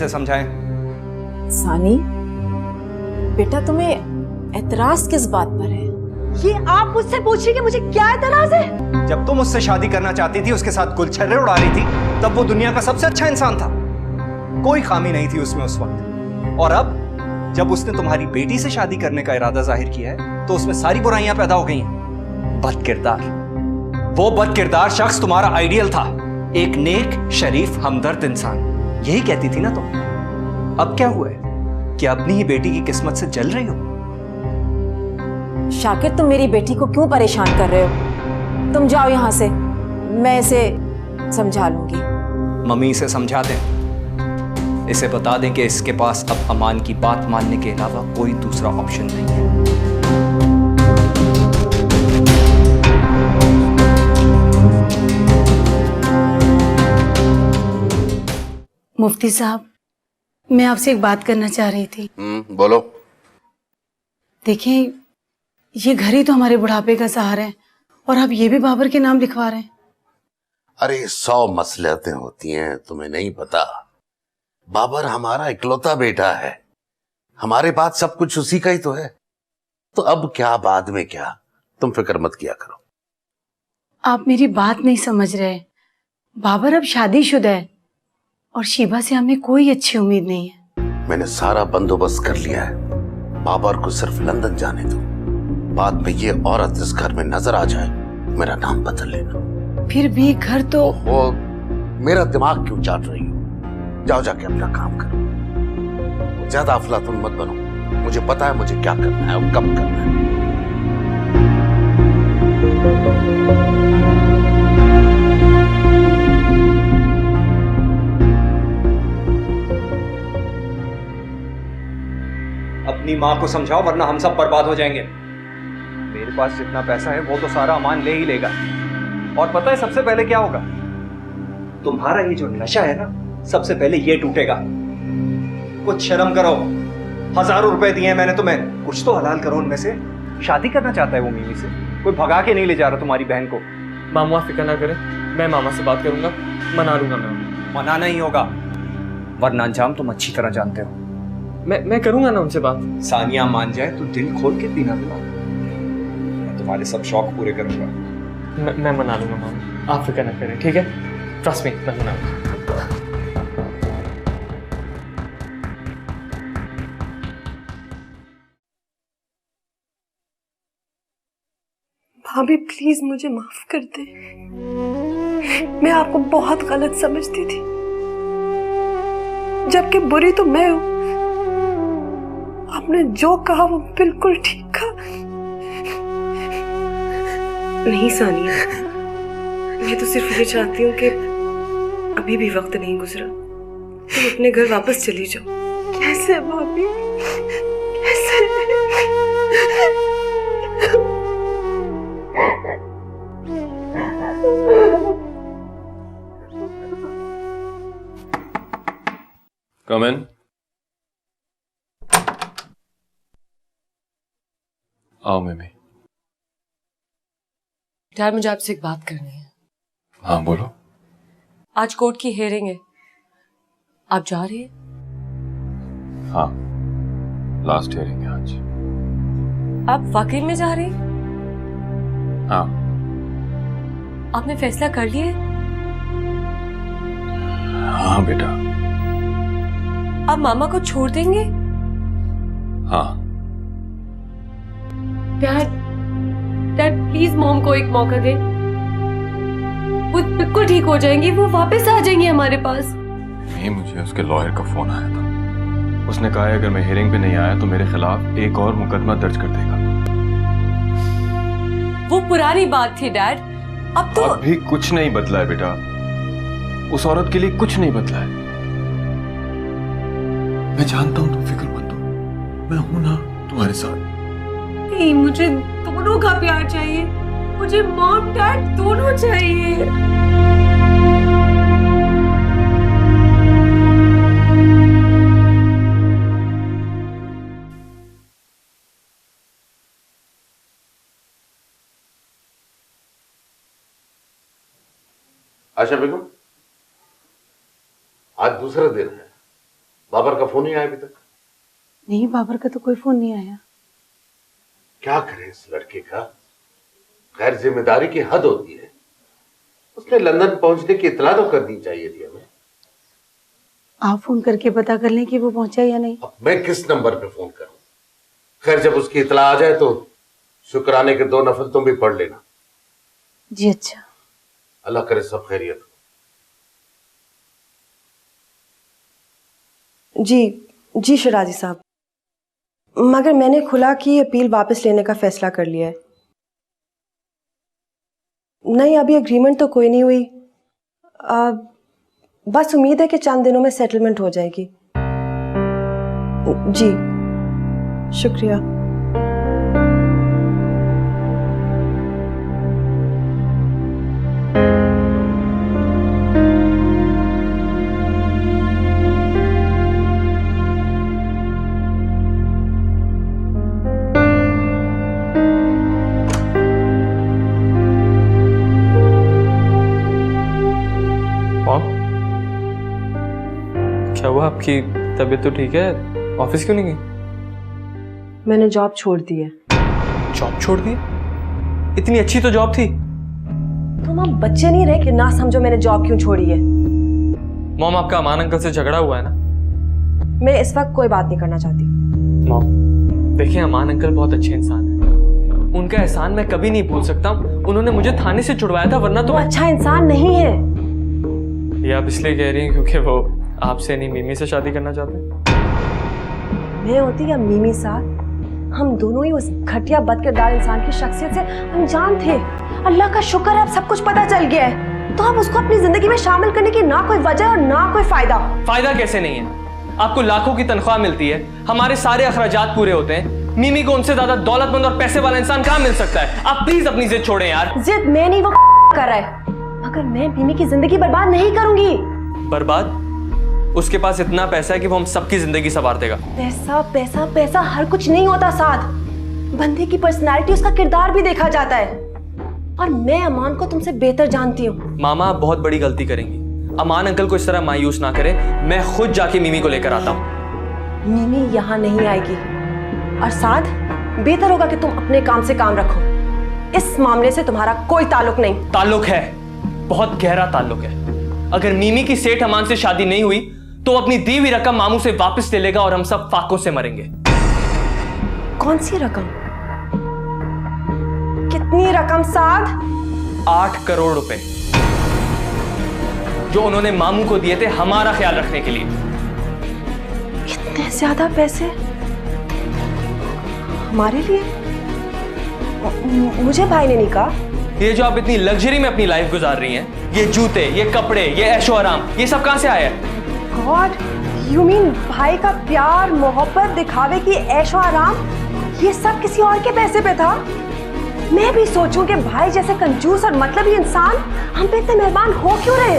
से समझाएं। सानी बेटा, तुम्हें एतराज किस बात पर है? ये आप मुझसे पूछिए कि मुझे क्या एतराज है? जब तुम उससे शादी करना चाहती थी, उसके साथ गुलछर्रे उड़ा रही थी, तब वो दुनिया का सबसे अच्छा इंसान था। कोई खामी नहीं थी उसमें उस वक्त। और अब जब उसने तुम्हारी बेटी से शादी करने का इरादा जाहिर किया है, तो उसमें सारी बुराइयां पैदा हो गई हैं। बदकिरदार, वो बदकिरदार शख्स तुम्हारा आइडियल था, एक नेक, शरीफ, हमदर्द इंसान। यही कहती थी ना तुम। अब क्या हुआ है कि अपनी ही बेटी की किस्मत से जल रही हो? शाकिर, तुम मेरी बेटी को क्यों परेशान कर रहे हो? तुम जाओ यहां से, मैं इसे समझा लूंगी। मम्मी इसे समझा दें, इसे बता दें कि इसके पास अब अमान की बात मानने के अलावा कोई दूसरा ऑप्शन नहीं है। मुफ्ती साहब, मैं आपसे एक बात करना चाह रही थी। बोलो। देखिए, ये घर ही तो हमारे बुढ़ापे का सहारा है और आप ये भी बाबर के नाम लिखवा रहे हैं। अरे 100 मसलहतें होती हैं, तुम्हें नहीं पता? बाबर हमारा इकलौता बेटा है, हमारे पास सब कुछ उसी का ही तो है। तो अब क्या, बाद में क्या, तुम फिक्र मत किया करो। आप मेरी बात नहीं समझ रहे। बाबर अब शादीशुदा है और शीबा से हमें कोई अच्छी उम्मीद नहीं है। मैंने सारा बंदोबस्त कर लिया है। बाबर को सिर्फ लंदन जाने दो, बाद में ये औरत इस घर में नजर आ जाए, मेरा नाम बदल लेना। फिर भी घर तो ओहो, मेरा दिमाग क्यों चाट रही हो? जाओ जाके अपना काम करो। ज्यादा अफलातुन मत बनो, मुझे पता है मुझे क्या करना है और कब करना है। अपनी माँ को समझाओ, वरना हम सब बर्बाद हो जाएंगे। मेरे पास जितना पैसा है वो तो सारा अमान ले ही लेगा। और पता है सबसे पहले क्या होगा? तुम्हारा ये जो नशा है ना, सबसे पहले ये टूटेगा। कुछ शर्म करो, हजारों रुपए दिए हैं मैंने तुम्हें, कुछ तो हलाल करो उनमें से। शादी करना चाहता है वो मिमी से, कोई भगा के नहीं ले जा रहा तुम्हारी बहन को। मामू आप फिक्र ना करें, मैं मामा से बात करूंगा, मना लूंगा मैं। मनाना ही होगा, वरना अंजाम तुम अच्छी तरह जानते हो। मैं करूंगा ना उनसे बात। सानिया मान जाए तो दिल खोल के पीना पिला, मैं तुम्हारे सब शौक पूरे करूंगा। मैं मना लूंगा मामू, आप फिक्र ना करें, ठीक है? ट्रस्ट मी, मैं मना लूंगा। भाभी प्लीज मुझे माफ कर दे, मैं आपको बहुत गलत समझती थी, जबकि बुरी तो मैं हूं। आपने जो कहा वो बिल्कुल ठीक कहा। नहीं सानिया, मैं तो सिर्फ ये चाहती हूँ कि अभी भी वक्त नहीं गुजरा, तुम अपने घर वापस चली जाओ। कैसे भाभी, कैसे? Come in. आओ मिमी। डैड, मुझे आपसे एक बात करनी है। हाँ बोलो। आज कोर्ट की हियरिंग है, आप जा रही हैं? हाँ, लास्ट हियरिंग है आज। आप वाकई में जा रही हैं? हाँ। आपने फैसला कर लिया है? हाँ बेटा। आप मामा को छोड़ देंगे? हाँ। डैड प्लीज मॉम को एक मौका दे, वो बिल्कुल ठीक हो जाएंगी, वो वापस आ जाएंगी हमारे पास। नहीं, मुझे उसके लॉयर का फोन आया था। उसने कहा है अगर मैं हियरिंग पे नहीं आया तो मेरे खिलाफ एक और मुकदमा दर्ज कर देगा। वो पुरानी बात थी डैड, अब तो। अब भी कुछ नहीं बदला है बेटा, उस औरत के लिए कुछ नहीं बदला है। मैं जानता हूं तुम फिक्र मत हो, मैं हूं ना तुम्हारे साथ। नहीं, मुझे दोनों का प्यार चाहिए, मुझे मॉम डैड दोनों चाहिए। आशा बेगम, आज दूसरा दिन है, बाबर का फोन नहीं आया अभी तक? नहीं, बाबर का तो कोई फोन नहीं आया। क्या करें इस लड़के का, गैर जिम्मेदारी की हद होती है। उसने लंदन पहुंचने की इत्तला तो करनी चाहिए थी हमें। आप फोन करके पता कर लें कि वो पहुंचा या नहीं। अब मैं किस नंबर पे फोन करूं? खैर, जब उसकी इत्तला आ जाए तो शुक्राने के 2 नफल तुम भी पढ़ लेना। जी अच्छा। अल्लाह करे सब खैरियत हो। जी शराजी साहब, मगर मैंने खुला की अपील वापस लेने का फैसला कर लिया है। नहीं, अभी एग्रीमेंट तो कोई नहीं हुई। बस उम्मीद है कि चंद दिनों में सेटलमेंट हो जाएगी। जी शुक्रिया। क्या हुआ? आपकी तबीयत तो ठीक है? ऑफिस क्यों नहीं गई? मैंने जॉब छोड़ दी है। जॉब छोड़ दी? इतनी अच्छी तो जॉब थी। तुम अब बच्चे नहीं रहे कि ना समझो मैंने जॉब क्यों छोड़ी है। मॉम, आपका अमान अंकल से झगड़ा हुआ है ना? मैं इस वक्त कोई बात नहीं करना चाहती। मॉम देखिए, अमान अंकल बहुत अच्छे इंसान हैं। उनका एहसान मैं कभी नहीं भूल सकता। उन्होंने मुझे थाने से छुड़वाया था, वरना तो वो अच्छा इंसान नहीं है। ये आप इसलिए कह रही हैं क्योंकि वो आपसे नहीं मीमी से शादी करना चाहते हैं? मैं होती या मीमी साथ, हम दोनों ही उस घटिया बदकिरदार इंसान की शख्सियत से अनजान थे। अल्लाह का शुक्र है अब सब कुछ पता चल गया है, तो अब उसको अपनी जिंदगी में शामिल करने की ना कोई वजह और ना कोई फायदा। फायदा कैसे नहीं है? आपको लाखों की तनख्वाह मिलती है, हमारे सारे अखराजात पूरे होते हैं। मीमी को उनसे ज्यादा दौलतमंद और पैसे वाला इंसान कहाँ मिल सकता है? आप प्लीज अपनी जिद छोड़ें यार। जिद मैं नहीं, वो कर रहा है। मगर मैं मीमी की जिंदगी बर्बाद नहीं करूंगी। बर्बाद? उसके पास इतना पैसा है कि वो हम सबकी जिंदगी संवार देगा। पैसा पैसा पैसा हर कुछ नहीं होता साथ। बंदे की पर्सनालिटी, उसका किरदार भी देखा जाता है। और मैं अमान को तुमसे बेहतर जानती हूँ। मामा, आप बहुत बड़ी गलती करेंगी। अमान अंकल को इस तरह मायूस ना करें। मैं खुद जाके मीमी को लेकर आता हूँ। मीमी यहाँ नहीं आएगी। और साथ बेहतर होगा कि तुम अपने काम से काम रखो। इस मामले से तुम्हारा कोई ताल्लुक नहीं। ताल्लुक है, बहुत गहरा ताल्लुक है। अगर मीमी की सेठ अमान से शादी नहीं हुई तो अपनी दी हुई रकम मामू से वापस ले लेगा और हम सब फाकों से मरेंगे। कौन सी रकम? कितनी रकम साद? 8 करोड़ रुपए, जो उन्होंने मामू को दिए थे हमारा ख्याल रखने के लिए। इतने ज्यादा पैसे हमारे लिए? मुझे भाई ने नहीं कहा। ये जो आप इतनी लग्जरी में अपनी लाइफ गुजार रही हैं, ये जूते, ये कपड़े, ये ऐशो आराम, ये सब कहां से आया है? गॉड, यू मीन भाई का प्यार, मोहब्बत, दिखावे की ऐशो आराम, ये सब किसी और के पैसे पे था? मैं भी सोचूं कि भाई जैसे कंजूस और मतलबी इंसान हम पे इतने मेहरबान हो क्यों रहे?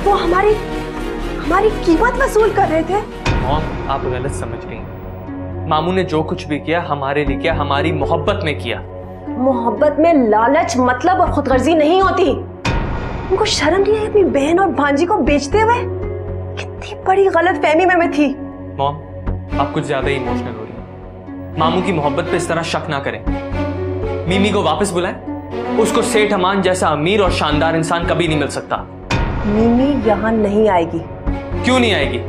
वो हमारी कीमत वसूल कर रहे थे। मॉम, आप गलत समझ रही हैं। मामू ने जो कुछ भी किया हमारे लिए किया, हमारी मोहब्बत में किया। मोहब्बत में लालच, मतलब और खुदगर्जी नहीं होती। उनको शर्म नहीं आई अपनी बहन और भांजी को बेचते हुए? कितनी बड़ी गलत फहमी में मैं थी। मॉम, आप कुछ ज्यादा ही इमोशनल हो रही हैं। मामू की मोहब्बत पे इस तरह शक ना करें। मीमी को वापस बुलाएं। उसको सेठ अमान जैसा अमीर और शानदार इंसान कभी नहीं मिल सकता। मीमी यहाँ नहीं आएगी। क्यों नहीं आएगी?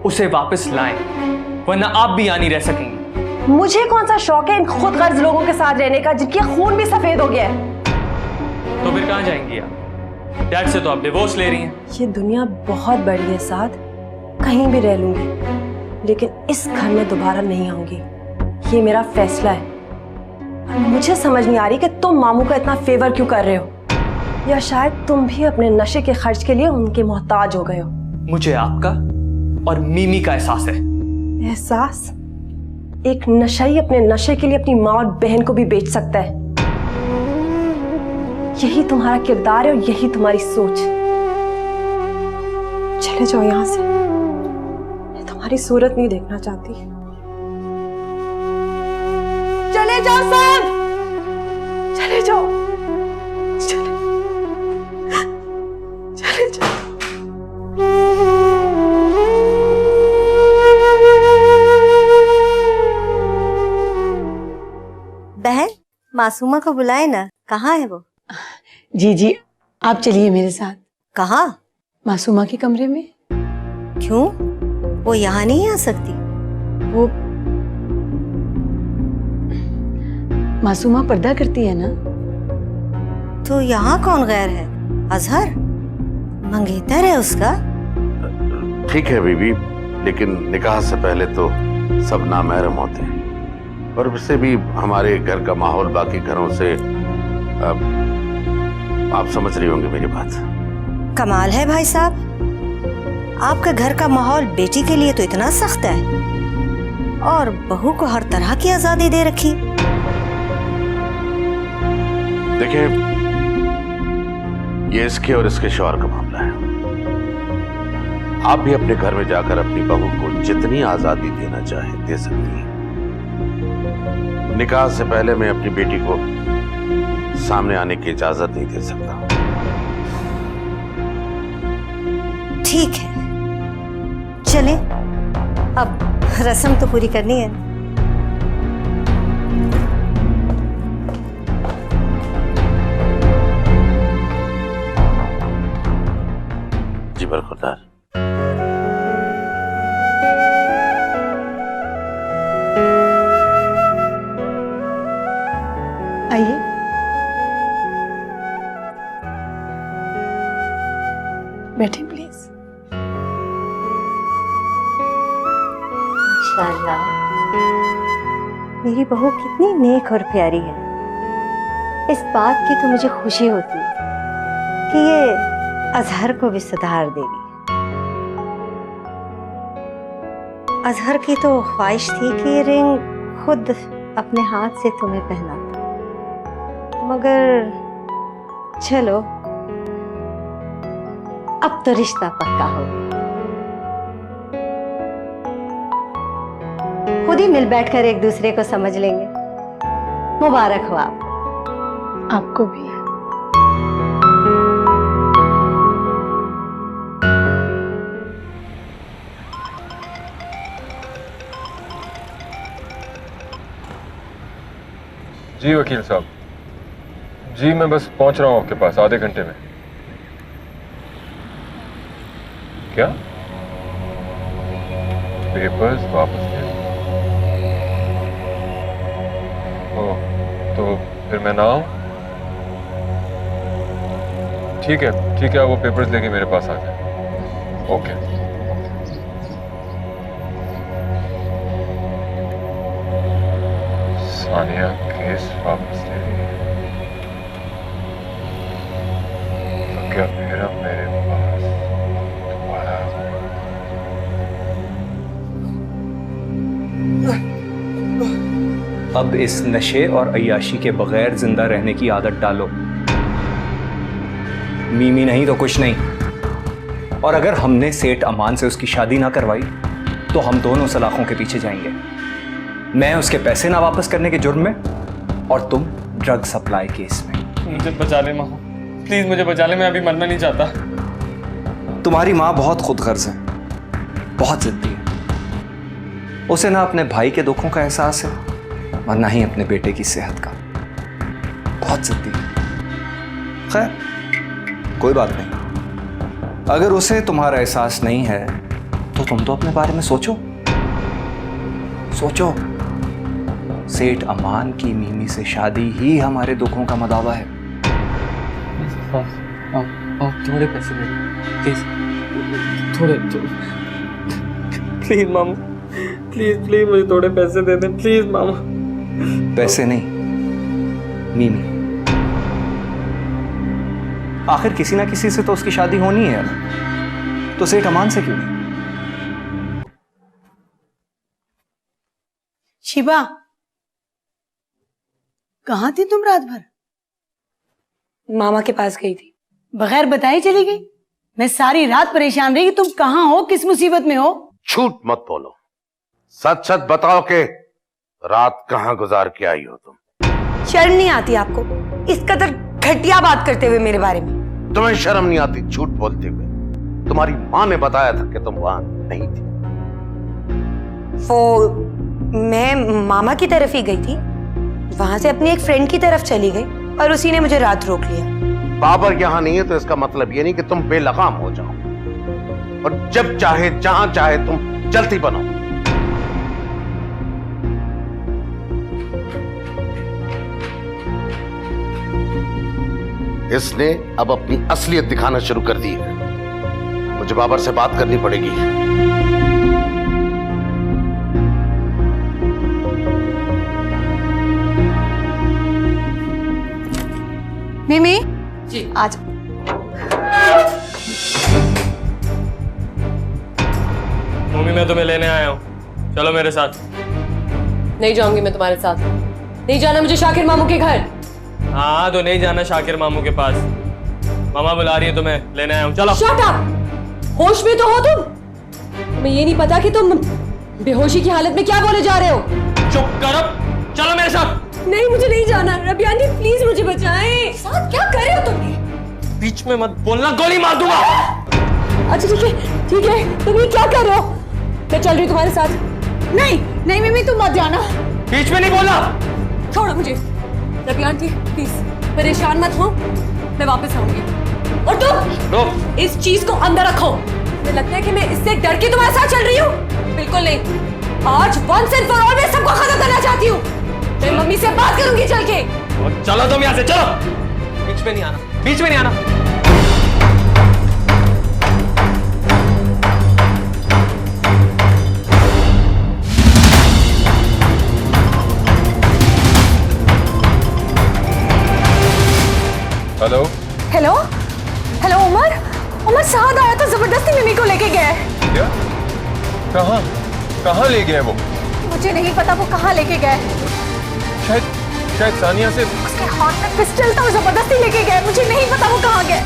उसे वापस लाएं, वरना आप भी यहाँ नहीं रह सकेंगी। मुझे कौन सा शौक है इन खुदगर्ज लोगों के साथ रहने का, जिनके खून भी सफेद हो गया है। तो फिर कहाँ जाएंगी आप? डैड से तो आप डिवोर्स ले रही हैं। ये दुनिया बहुत बड़ी है साथ, कहीं भी रह लूंगी, लेकिन इस घर में दोबारा नहीं आऊंगी। ये मेरा फैसला है। मुझे समझ नहीं आ रही कि तुम मामू का इतना फेवर क्यों कर रहे हो, या शायद तुम भी अपने नशे के खर्च के लिए उनके मोहताज हो गए हो। मुझे आपका और मीमी का एहसास है। एहसास? एक नशाई अपने नशे के लिए अपनी माँ और बहन को भी बेच सकता है। यही तुम्हारा किरदार है और यही तुम्हारी सोच। चले जाओ यहां से, मैं तुम्हारी सूरत नहीं देखना चाहती। चले जाओ सब, चले जाओ, चले जाओ। बहन, मासूमा को बुलाए ना, कहाँ है वो? जी जी, आप चलिए मेरे साथ। कहाँ? मासूमा के कमरे में। क्यों? वो यहाँ नहीं आ सकती? वो मासूमा पर्दा करती है ना। तो यहाँ कौन गैर है? अजहर मंगेतर है उसका। ठीक है बीबी, लेकिन निकाह से पहले तो सब नामहरम होते हैं, और वैसे भी हमारे घर का माहौल बाकी घरों से आप समझ रही होंगे मेरी बात। कमाल है भाई साहब, आपका घर का माहौल बेटी के लिए तो इतना सख्त है, और बहू को हर तरह की आजादी दे रखी। देखिए, ये इसके और इसके शौहर का मामला है। आप भी अपने घर में जाकर अपनी बहू को जितनी आजादी देना चाहे दे सकती हैं। निकाह से पहले मैं अपनी बेटी को सामने आने की इजाजत नहीं दे सकता। ठीक है, चले, अब रस्म तो पूरी करनी है। जी बरखुरदार। आइए। बैठे प्लीज। माशाल्लाह, मेरी बहू कितनी नेक और प्यारी है। इस बात की तो मुझे खुशी होती है कि ये अजहर को भी सुधार देगी। अजहर की तो ख्वाहिश थी कि ये रिंग खुद अपने हाथ से तुम्हें पहनाता, मगर चलो, अब तो रिश्ता पक्का हो गया। खुद ही मिल बैठकर एक दूसरे को समझ लेंगे। मुबारक हो आपको भी। जी वकील साहब, जी मैं बस पहुंच रहा हूं आपके पास आधे घंटे में। क्या? पेपर्स वापस ले? ओह, तो फिर मैं ना आऊं? ठीक है, वो पेपर्स लेके मेरे पास आ जाए। ओके। सानिया केस वापस ले रही है, तो क्या मेरा मेरे पास दोबारा? अब इस नशे और अय्याशी के बगैर जिंदा रहने की आदत डालो। मीमी नहीं तो कुछ नहीं। और अगर हमने सेठ अमान से उसकी शादी ना करवाई तो हम दोनों सलाखों के पीछे जाएंगे। मैं उसके पैसे ना वापस करने के जुर्म में, और तुम ड्रग सप्लाई केस में। मुझे बचा ले माँ, प्लीज मुझे बचा ले, मैं अभी मरना नहीं चाहता। तुम्हारी माँ बहुत खुदगर्ज है, बहुत जिद्दी है। उसे ना अपने भाई के दुखों का एहसास है और ना ही अपने बेटे की सेहत का। बहुत जिद्दी है। खैर, कोई बात नहीं। अगर उसे तुम्हारा एहसास नहीं है तो तुम तो अपने बारे में सोचो। सेठ अमान की मीमी से शादी ही हमारे दुखों का मदावा है। थोड़े पैसे दे प्लीज, थोड़े प्लीज मामा, प्लीज मुझे थोड़े पैसे दे दे प्लीज मामा। पैसे नहीं, मीमी। आखिर किसी ना किसी से तो उसकी शादी होनी है ना, तो सेठ अमान से क्यों नहीं? शिबा, कहाँ थी तुम रात भर? मामा के पास गई थी। बगैर बताए चली गई? मैं सारी रात परेशान रही कि तुम कहाँ हो, किस मुसीबत में हो। झूठ मत बोलो, सच सच बताओ कि रात कहाँ गुजार के आई हो तुम। शर्म नहीं आती आपको इस कदर घटिया बात करते हुए मेरे बारे में? तुम्हें शर्म नहीं आती झूठ बोलते हुए? तुम्हारी माँ ने बताया था कि तुम वहां नहीं थी। वो मैं मामा की तरफ ही गई थी, वहां से अपनी एक फ्रेंड की तरफ चली गई और उसी ने मुझे रात रोक लिया। बाबर यहाँ नहीं है तो इसका मतलब ये नहीं कि तुम बेलगाम हो जाओ और जब चाहे जहां चाहे तुम चलती बनो। इसने अब अपनी असलियत दिखाना शुरू कर दी है। मुझे बाबर से बात करनी पड़ेगी। मिमी जी आज मम्मी मैं तुम्हें लेने आया हूँ, चलो मेरे साथ। नहीं जाऊंगी मैं तुम्हारे साथ, नहीं जाना मुझे शाकिर मामू के घर। हाँ तो नहीं जाना शाकिर मामू के पास, मामा बुला रही है तुम्हें, लेने आया हूँ, चलो। शट अप, होश में तो हो तुम? तुम्हें ये नहीं पता कि तुम बेहोशी की हालत में क्या बोले जा रहे हो? चुप कर, अब चलो मेरे साथ। नहीं मुझे नहीं जाना, रबी आंटी प्लीज मुझे बचाएं। साथ क्या कर रहे हो तुम? बीच में मत बोलना, गोली मार दूंगा। अच्छा ठीक है, तुम ये क्या कर रहे हो? मैं चल रही हूँ तुम्हारे साथ। नहीं नहीं मिमी तुम मत जाना। बीच में नहीं बोलना। छोड़ो मुझे। रबी आंटी प्लीज परेशान मत हो, मैं वापस आऊंगी। और तुम इस चीज को अंदर रखो। मुझे लगता है कि मैं इससे डर के तुम्हारे साथ चल रही हूँ, बिल्कुल नहीं। आज वंस एंड फॉर ऑल मैं सबको खत्म करना चाहती हूँ। मैं मम्मी से बात करूंगी चल के। चलो तुम यहाँ से, चलो। बीच में नहीं आना, बीच में नहीं आना। Hello hello hello Umar, Umar साहब आया तो जबरदस्ती मिमी को लेके गया। क्या? कहाँ कहाँ ले गए वो? मुझे नहीं पता वो कहाँ लेके गए। शायद सानिया से। उसके हाथ में पिस्टल था और जबरदस्ती लेके गए, मुझे नहीं पता वो कहाँ गए।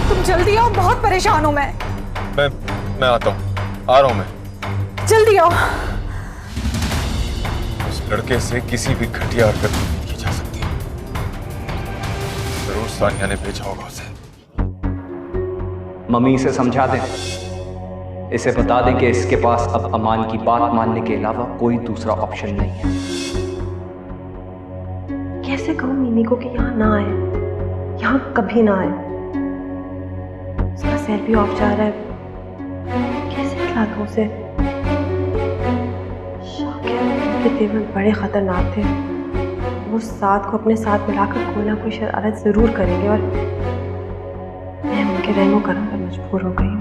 तुम जल्दी आओ, बहुत परेशान हूँ मैं आता हूँ, आ रहा हूँ मैं। जल्दी आओ। उस लड़के से किसी भी घटिया हरकत नहीं की जा सकती। जरूर सानिया ने भेजा होगा उसे। मम्मी इसे समझा दें, इसे बता दें कि इसके पास अब अमान की बात मानने के अलावा कोई दूसरा ऑप्शन नहीं है। कैसे कहूँ मिमी को कि यहाँ ना आए, यहाँ कभी ना आए। उसका सेल भी ऑफ जा रहा है, कैसे खिला दूँ उसे? शाकिर के तेवर बड़े खतरनाक थे। वो साथ को अपने साथ मिलाकर कोई ना कोई शरारत जरूर करेंगे और मैं उनके रहमो करम पर मजबूर हो गई हूँ।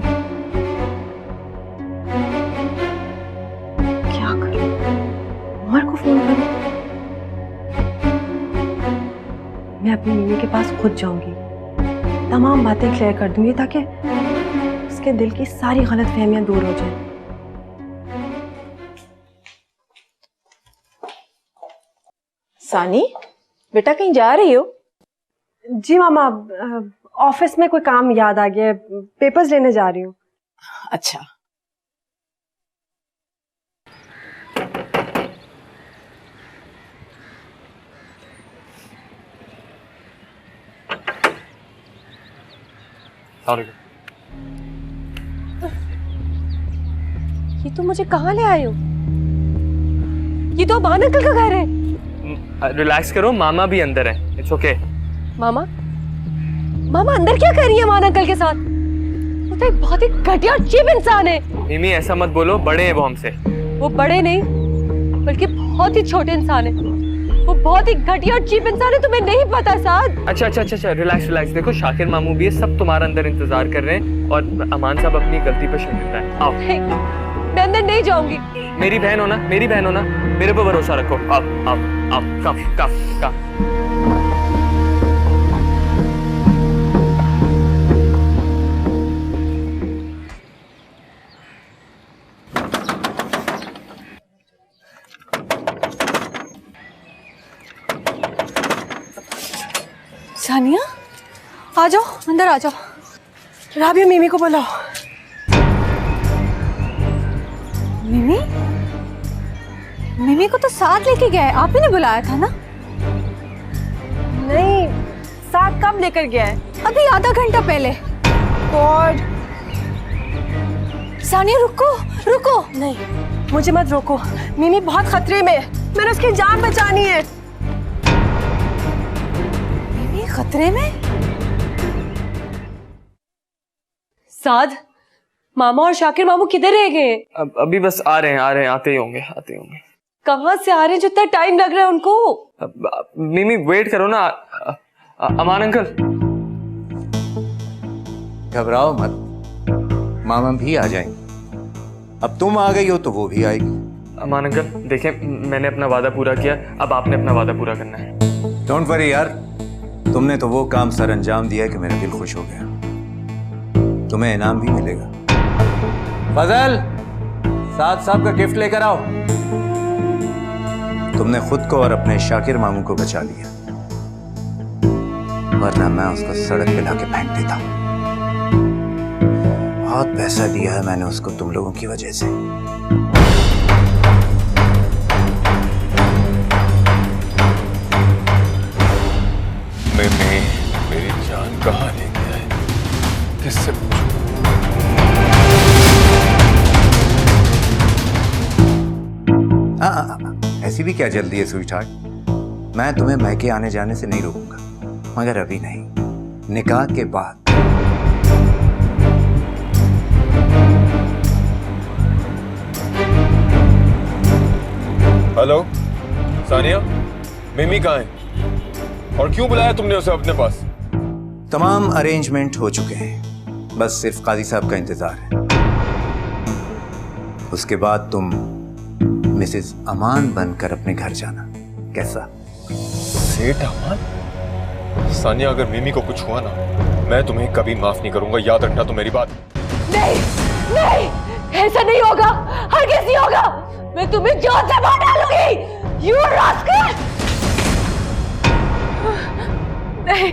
क्या करूँ? उमर को फोन करूँ? मैं अपनी मिमी के पास खुद जाऊंगी, तमाम बातें क्लियर कर दूंगी ताकि उसके दिल की सारी गलतफहमियां दूर हो जाएं। सानी बेटा कहीं जा रही हो? जी मामा, ऑफिस में कोई काम याद आ गया, पेपर्स लेने जा रही हूँ। अच्छा। ये तो मुझे कहाँ ले आए हो? ये तो अमान अंकल का घर है। रिलैक्स करो, मामा भी अंदर है, इट्स ओके। मामा मामा अंदर क्या कर रही है अमान अंकल के साथ? वो तो एक बहुत ही घटिया और चीप इंसान है। मिमी ऐसा मत बोलो, बड़े हैं वो हमसे। वो बड़े नहीं बल्कि बहुत ही छोटे इंसान है। वो बहुत ही घटिया और चीप इंसान है, तुम्हें नहीं पता साद? अच्छा, रिलैक्स। देखो शाकिर मामू भी है, सब तुम्हारा अंदर इंतजार कर रहे हैं और अमान साहब अपनी गलती पे शर्मिंदा है। आओ। मैं अंदर नहीं जाऊंगी। मेरी बहन हो ना, मेरे पे भरोसा रखो। आओ, कम। सानिया आ जाओ, अंदर आ जाओ। राबिया मिमी को बुलाओ। मिमी को तो साथ लेके गए, आप ही ने बुलाया था ना? नहीं, साथ कब लेकर गया है? अभी आधा घंटा पहले। गॉड। सानिया रुको। नहीं, मुझे मत रोको। मिमी बहुत खतरे में है, मैंने उसकी जान बचानी है। खतरे में? साद, मामा और शाकिर मामू किधर रह गए? अभी बस आ रहे हैं, आते ही होंगे। कहाँ से आ रहे हैं जो इतना टाइम लग रहा है उनको? मिमी वेट करो ना। अमान अंकल। घबराओ मत, मामा भी आ जाएंगे। अब तुम आ गई हो तो वो भी आएगी। अमान अंकल देखें, मैंने अपना वादा पूरा किया, अब आपने अपना वादा पूरा करना है। डोंट वरी यार, तुमने तो वो काम सर अंजाम दिया कि मेरा दिल खुश हो गया। तुम्हें इनाम भी मिलेगा। फजल, साथ साहब का गिफ्ट लेकर आओ। तुमने खुद को और अपने शाकिर मामू को बचा लिया, वरना मैं उसको सड़क पे लाके फेंक देता। बहुत पैसा दिया है मैंने उसको तुम लोगों की वजह से। मेरी जान कहाँ ले गया है? किससे पूछूं? ऐसी भी क्या जल्दी है स्वीटहार्ट? मैं तुम्हें मैके आने जाने से नहीं रोकूंगा, मगर अभी नहीं, निकाह के बाद। हेलो सानिया, मिमी कहाँ है और क्यों बुलाया तुमने उसे अपने पास? तमाम अरेंजमेंट हो चुके हैं, बस सिर्फ काजी साहब का इंतजार है। उसके बाद तुम मिसेस अमान बनकर अपने घर जाना। कैसा? सेठ अमान? सानिया, अगर मिमी को कुछ हुआ ना, मैं तुम्हें कभी माफ नहीं करूंगा, याद रखना तो मेरी बात। नहीं नहीं, ऐसा नहीं होगा, हरगिज़ नहीं होगा। मैं तुम्हें जान से मार डालूंगी। You rascal! नहीं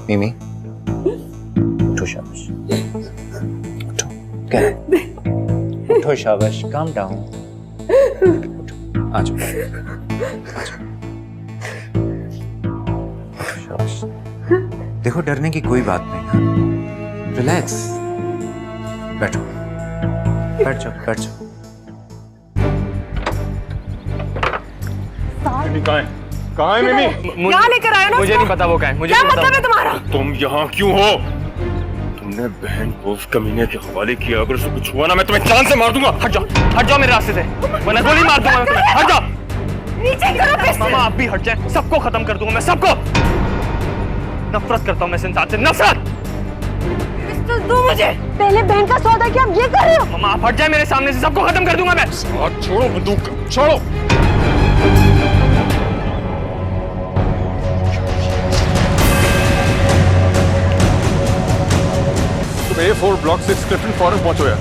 मिमी, उठो शाबाश, उठो, क्या है? उठो शाबाश, काम डाउन, आ जाओ, शाबाश। देखो, डरने की कोई बात नहीं है, रिलैक्स, बैठो, बैठ जाओ। मिमी कहाँ है? कहाँ है मिमी? यहाँ लेकर आए ना? मुझे नहीं पता वो कहाँ है, मुझे क्या नहीं पता। मतलब है तुम्हारा? तुम यहाँ क्यों हो? तुमने बहन को उस कमीने के हवाले किया, अगर उसे कुछ हुआ ना मैं तुम्हें जान से मार दूंगा। हट जाओ मेरे रास्ते से, वरना गोली मार दूंगा मैं तुम्हें। हट जाओ, नीचे करो पिस्टल। मामा आप भी हट जाए, सबको खत्म कर दूंगा मैं, सबको। नफरत करता हूँ मैं इस इंसान से, नफरत। पिस्टल दो मुझे। पहले बहन का सौदा किया, अब ये कर रहे हो? मामा आप हट जाए मेरे सामने से, सबको खत्म कर दूंगा मैं। हाथ छोड़ो, बंदूक छोड़ो। A4 ब्लॉक 6 क्लिफ्टन फौरन पहुंचो यार।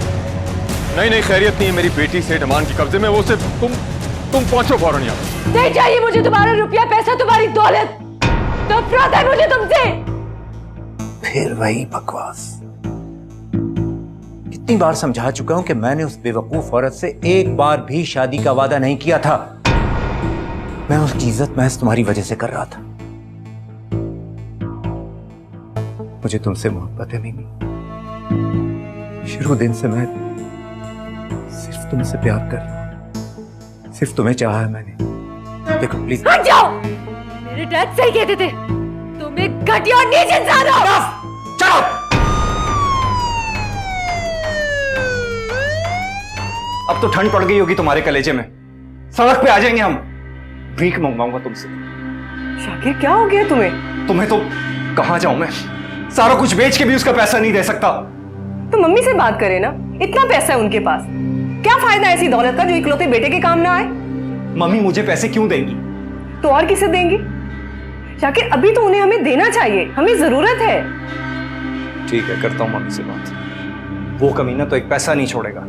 नहीं खैरियत नहीं है, मेरी बेटी सेठ अमान के कब्जे में, वो सिर्फ तुम पहुंचो फौरन यहाँ। नहीं चाहिए मुझे तुम्हारा रुपया पैसा, तुम्हारी दौलत। नफरत है मुझे तुमसे। फिर वही बकवास। कितनी बार समझा चुका हूं कि मैंने उस बेवकूफ औरत से एक बार भी शादी का वादा नहीं किया था। मैं उसकी इज्जत महज तुम्हारी वजह से कर रहा था। मुझे तुमसे मोहब्बत है मिमी, शुरू दिन से मैं सिर्फ तुमसे प्यार कर रहा हूं, सिर्फ तुम्हें चाहा है मैंने। देखो प्लीज हट जाओ। मेरे डैड सही कहते थे, तुम एक घटिया और नीच इंसान हो। चलो, अब तो ठंड पड़ गई होगी तुम्हारे कलेजे में, सड़क पे आ जाएंगे हम। भीख मंगवाऊंगा तुमसे। शाकिर क्या हो गया तुम्हें तो कहां जाऊं मैं? सारा कुछ बेच के भी उसका पैसा नहीं दे सकता। तो मम्मी से बात करे ना, इतना पैसा है उनके पास, क्या फायदा ऐसी दौलत का जो इकलौते बेटे के काम ना आए? मम्मी मुझे पैसे क्यों देंगी? तो और किसे देंगी? शाकिर अभी तो उन्हें हमें देना चाहिए, हमें जरूरत है। ठीक है, करता हूं मम्मी से बात। वो कमीना तो एक पैसा नहीं छोड़ेगा।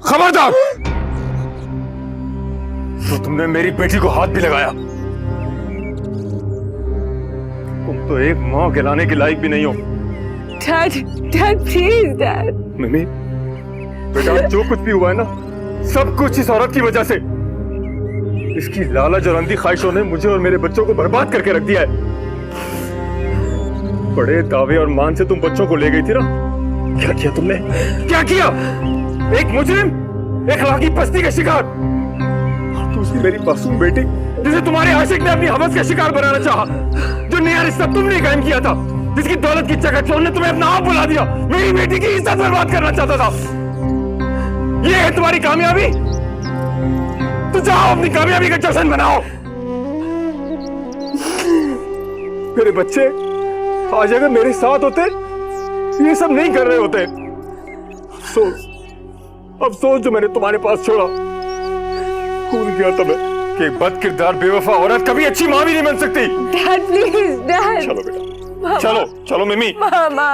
खबरदार! तो तुमने मेरी बेटी को हाथ भी लगाया। तुम तो एक मां कहलाने के लायक भी नहीं हो। Dad, dad please dad. मिमी, बेटा जो कुछ भी हुआ है ना, सब कुछ इस औरत की वजह से। इसकी लालच और अंधी ख्वाहिशों ने मुझे और मेरे बच्चों को बर्बाद करके रख दिया है। बड़े दावे और मान से तुम बच्चों को ले गई थी ना, क्या किया तुमने? क्या किया? एक मुजरिम, एक अखलाकी पस्ती का शिकार। और दूसरी मेरी मासूम बेटी, जिसे तुम्हारे आशिक ने अपनी हवस का शिकार बनाना चाहा, जो नया रिश्ता तुमने कायम किया था, जिसकी दौलत की चकाचौंध ने तुम्हें अपना आप बुला दिया, मेरी बेटी की इज्जत बर्बाद करना चाहता था। ये है तुम्हारी कामयाबी? तो जाओ अपनी कामयाबी का जश्न मनाओ। मेरे बच्चे आज अगर मेरे साथ होते, ये सब नहीं कर रहे होते। अफसोस जो मैंने तुम्हारे पास छोड़ा। भूल गया था मैं कि बद किरदार बेवफा औरत कभी अच्छी मां भी नहीं बन सकती। Dad please dad. चलो बेटा, चलो चलो मिमी। मामा।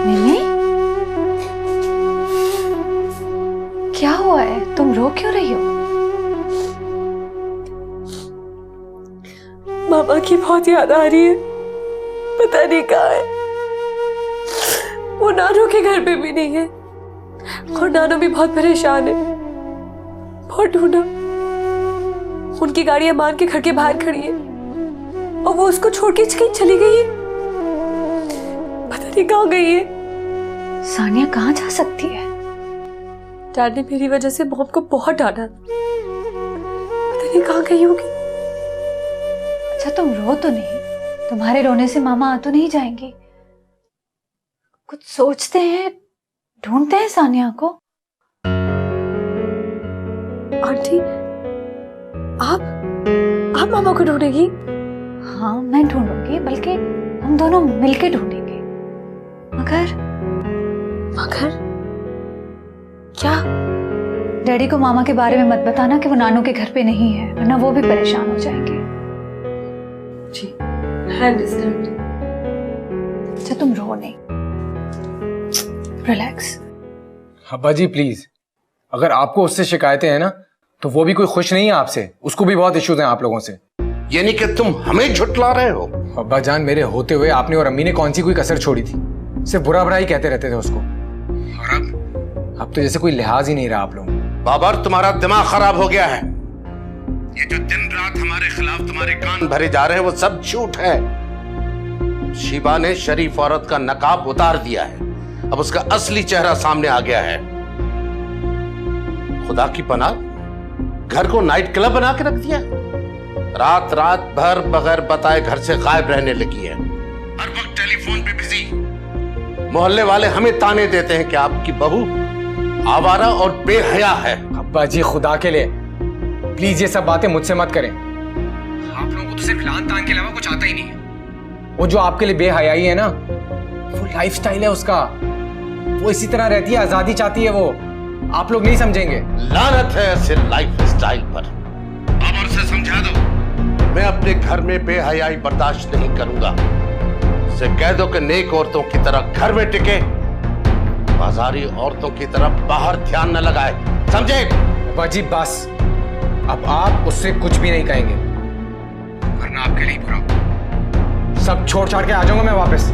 मिमी, क्या हुआ है? तुम रो क्यों रही हो? मामा की बहुत याद आ रही है, पता नहीं कहाँ है। वो नानू के घर पे भी नहीं है और नानू भी बहुत परेशान है। बहुत ढूंढा, उनकी गाड़ी अमान के घर के बाहर खड़ी है और वो उसको छोड़ के कहीं चली गई है। पता नहीं कहाँ गई है। सानिया कहाँ जा सकती है? डैड ने मेरी वजह से मॉम को बहुत डांटा, पता नहीं कहाँ गई होगी। अच्छा तुम रो तो नहीं, तुम्हारे रोने से मामा आ तो नहीं जाएंगे। कुछ सोचते हैं, ढूंढते हैं सानिया को। आंटी, आप मामा को ढूंढेगी? हाँ मैं ढूंढूंगी, बल्कि हम दोनों मिलके ढूंढेंगे। मगर क्या? डैडी को मामा के बारे में मत बताना कि वो नानू के घर पे नहीं है, वरना वो भी परेशान हो जाएंगे। जी, I understand। अच्छा तुम रो नहीं, रिलैक्स। अब्बा जी प्लीज, अगर आपको उससे शिकायतें हैं ना, तो वो भी कोई खुश नहीं है आपसे, उसको भी बहुत इश्यूज हैं आप लोगों से। यानी कि तुम हमें झुठला रहे हो? अब्बा जान, मेरे होते हुए आपने और अम्मी ने कौन सी कोई कसर छोड़ी थी? सिर्फ बुरा बुरा ही कहते रहते थे उसको। और अब तो जैसे कोई लिहाज ही नहीं रहा आप लोगों। बाबर, तुम्हारा दिमाग खराब हो गया है। ये जो दिन रात हमारे खिलाफ तुम्हारे कान भरे जा रहे हैं, वो सब झूठ है। शिबा ने शरीफ औरत का नकाब उतार दिया है, अब उसका असली चेहरा सामने आ गया है। खुदा की पनाह, घर को नाइट क्लब बना के रख दिया। रात रात भर बगैर बताए घर से गायब रहने लगी है, हर वक्त टेलीफोन पे बिजी। मोहल्ले वाले हमें ताने देते हैं कि आपकी बहू आवारा और बेहया है। अब्बा जी खुदा के लिए प्लीज ये सब बातें मुझसे मत करें। आप लोगों को तो सिर्फ लान तान के अलावा कुछ आता ही नहीं है। वो जो आपके लिए बेहयाई है ना, वो लाइफस्टाइल है उसका। वो इसी तरह रहती है, आजादी चाहती है वो। आप लोग नहीं समझेंगे। लानत है ऐसे लाइफस्टाइल पर। बाबर से समझा दो, मैं अपने घर में बेहयाई बर्दाश्त नहीं करूंगा। उसे कह दो कि नेक औरतों की तरह घर में टिके, बाजारी औरतों की तरफ बाहर ध्यान न लगाए, समझे? बाजी बस, अब आप उससे कुछ भी नहीं कहेंगे, वरना आपके लिए बुरा। सब छोड़ छाड़ के आ जाऊंगा मैं वापस।